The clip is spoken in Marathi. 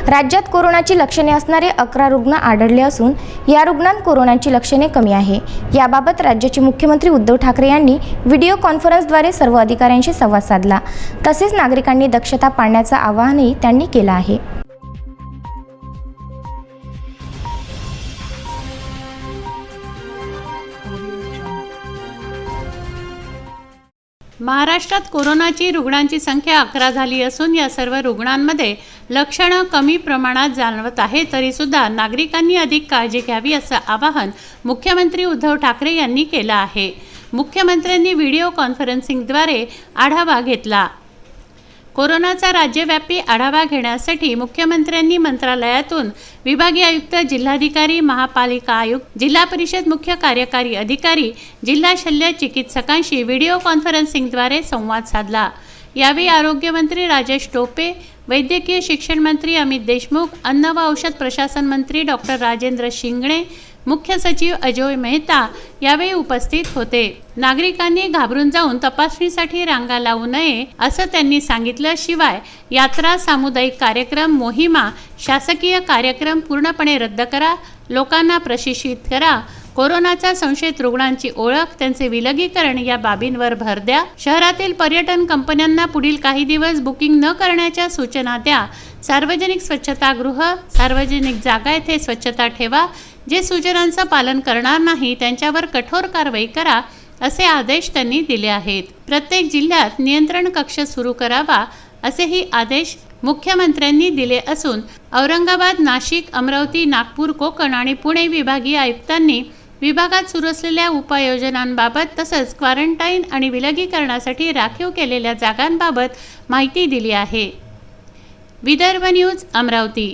राज्यात कोरोनाची लक्षणे असणारे 11 रुग्ण आढळले असून या रुग्णांत कोरोनाची लक्षणे कमी आहे। याबाबत राज्याचे मुख्यमंत्री उद्धव ठाकरे यांनी व्हिडिओ कॉन्फरन्सद्वारे सर्व अधिकाऱ्यांशी संवाद साधला। तसेच नागरिकांनी दक्षता पाळण्याचं आवाहनही त्यांनी केलं आहे। महाराष्ट्रात कोरोनाची रुग्णांची संख्या 11 झाली असून या सर्व रुग्णांमध्ये लक्षणं कमी प्रमाणात जाणवत आहे, तरी सुद्धा नागरिकांनी अधिक काळजी घ्यावी असं आवाहन मुख्यमंत्री उद्धव ठाकरे यांनी केलं आहे। मुख्यमंत्र्यांनी व्हिडिओ कॉन्फरन्सिंगद्वारे आढावा घेतला। कोरोनाचा राज्यव्यापी आढावा घेण्यासाठी मुख्यमंत्र्यांनी मंत्रालयातून विभागीय आयुक्त, जिल्हाधिकारी, महापालिका आयुक्त, जिल्हा परिषद मुख्य कार्यकारी अधिकारी, जिल्हा शल्य चिकित्सकांशी व्हिडिओ कॉन्फरन्सिंगद्वारे संवाद साधला। यावेळी आरोग्यमंत्री राजेश टोपे, वैद्यकीय शिक्षण मंत्री अमित देशमुख, अन्न व औषध प्रशासन मंत्री डॉक्टर राजेंद्र शिंगणे, मुख्य सचिव अजय मेहता यावेळी उपस्थित होते। नागरिकांनी घाबरून जाऊन तपासणीसाठी रांगा लावू नये असं त्यांनी सांगितलं। शिवाय यात्रा, सामुदायिक कार्यक्रम, मोहिमा, शासकीय कार्यक्रम पूर्णपणे रद्द करा, लोकांना प्रशिक्षित करा, कोरोनाचा संशयित रुग्णांची ओळख, त्यांचे विलगीकरण या बाबींवर भर द्या। शहरातील पर्यटन कंपन्यांना पुढील काही दिवस बुकिंग न करण्याच्या सूचना द्या। सार्वजनिक स्वच्छतागृह, सार्वजनिक जागा येथे स्वच्छता ठेवा। जे सूचनांचं पालन करणार नाही त्यांच्यावर कठोर कारवाई करा असे आदेश त्यांनी दिले आहेत। प्रत्येक जिल्ह्यात नियंत्रण कक्ष सुरू करावा असेही आदेश मुख्यमंत्र्यांनी दिले असून औरंगाबाद, नाशिक, अमरावती, नागपूर, कोकण आणि पुणे विभागीय आयुक्तांनी विभागात सुरू असलेल्या उपाययोजनांबाबत तसंच क्वारंटाईन आणि विलगीकरणासाठी राखीव केलेल्या जागांबाबत माहिती दिली आहे। विदर्भ न्यूज, अमरावती।